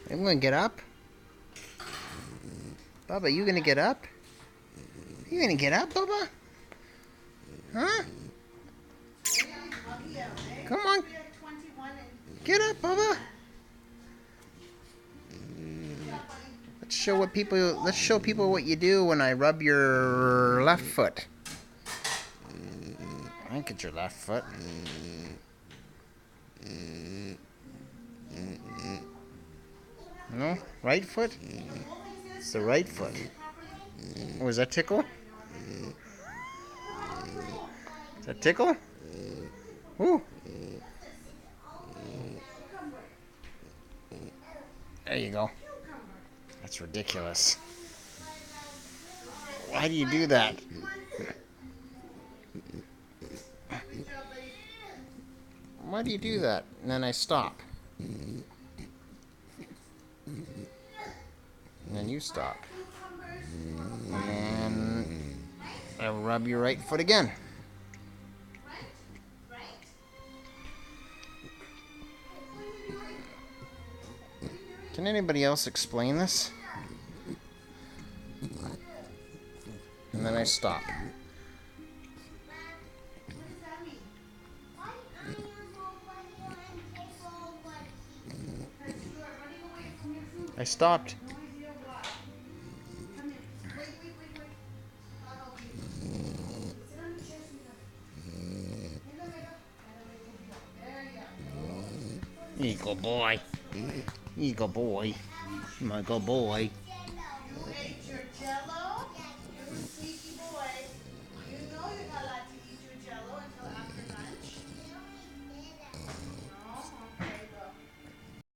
I'm gonna get up. Bubba, you gonna get up? You gonna get up, Bubba? Huh? Come on. Get up, Bubba. Let's show people what you do when I rub your left foot. I think it's your left foot. No? Right foot? It's the right foot. Oh, is that tickle? Is that tickle? Ooh. There you go. That's ridiculous. Why do you do that? Why do you do that? And then I stop. And then you stop. And then I rub your right foot again. Can anybody else explain this? And then I stop. I stopped. Eagle boy. Eagle boy. My good boy.